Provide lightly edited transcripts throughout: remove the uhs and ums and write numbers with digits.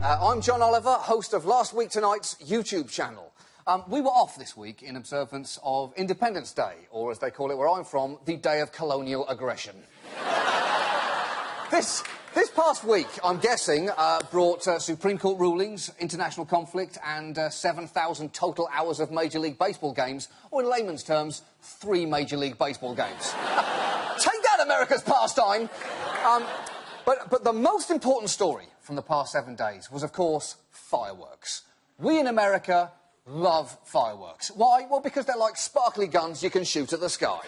I'm John Oliver, host of Last Week Tonight's YouTube channel. We were off this week in observance of Independence Day, or as they call it where I'm from, the Day of Colonial Aggression. This past week, I'm guessing, brought Supreme Court rulings, international conflict, and 7,000 total hours of Major League Baseball games, or in layman's terms, 3 Major League Baseball games. Take that, America's pastime! But the most important story from the past 7 days was, of course, fireworks. We in America love fireworks. Why? Well, because they're like sparkly guns you can shoot at the sky.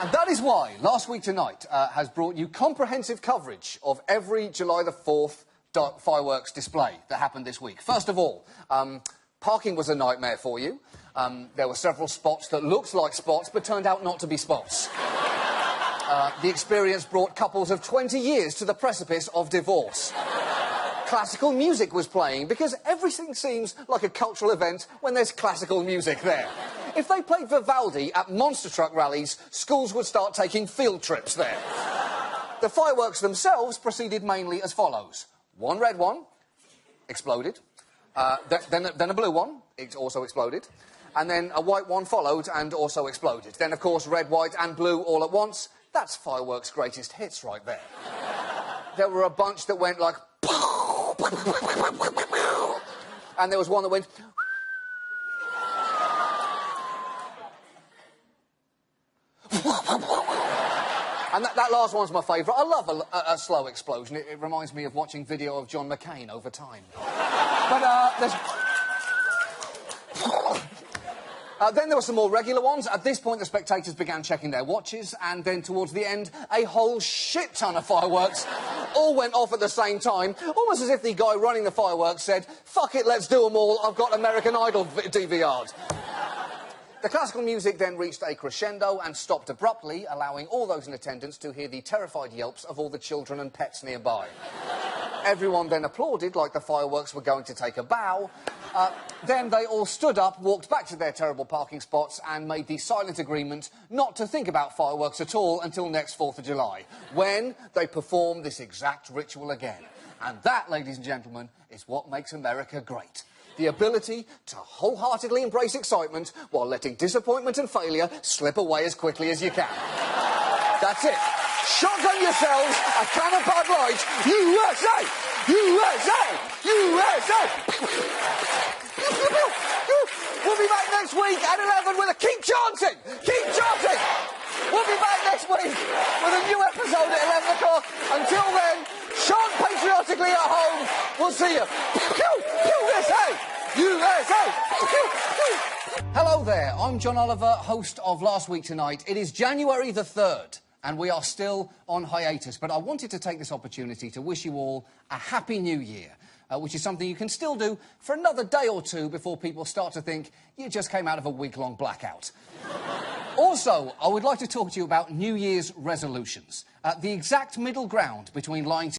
And that is why Last Week Tonight has brought you comprehensive coverage of every July the 4th fireworks display that happened this week. First of all, parking was a nightmare for you. There were several spots that looked like spots but turned out not to be spots. The experience brought couples of 20 years to the precipice of divorce. Classical music was playing because everything seems like a cultural event when there's classical music there. If they played Vivaldi at monster truck rallies, schools would start taking field trips there. The fireworks themselves proceeded mainly as follows. One red one, exploded. Then a blue one, it also exploded. And then a white one followed and also exploded. Then, of course, red, white and blue all at once. That's fireworks' greatest hits right there. There were a bunch that went like... and there was one that went... and that last one's my favourite. I love a slow explosion. It reminds me of watching video of John McCain over time. But, there's... then there were some more regular ones. At this point, the spectators began checking their watches, and then towards the end, a whole shit ton of fireworks all went off at the same time, almost as if the guy running the fireworks said, "Fuck it, let's do them all, I've got American Idol DVR'd." The classical music then reached a crescendo and stopped abruptly, allowing all those in attendance to hear the terrified yelps of all the children and pets nearby. Everyone then applauded like the fireworks were going to take a bow. Then they all stood up, walked back to their terrible parking spots and made the silent agreement not to think about fireworks at all until next 4th of July, when they perform this exact ritual again. And that, ladies and gentlemen, is what makes America great. The ability to wholeheartedly embrace excitement while letting disappointment and failure slip away as quickly as you can. That's it. Shotgun yourselves a can of Bud Light. USA! USA! USA! We'll be back next week at 11 with a Keep Chanting! Keep Chanting! We'll be back next week with a new episode at 11 o'clock. Until then, chant patriotically at home. We'll see you. USA! USA! Hello there, I'm John Oliver, host of Last Week Tonight. It is January the 3rd. And we are still on hiatus, but I wanted to take this opportunity to wish you all a Happy New Year, which is something you can still do for another day or two before people start to think you just came out of a week-long blackout. Also, I would like to talk to you about New Year's resolutions. The exact middle ground between lying to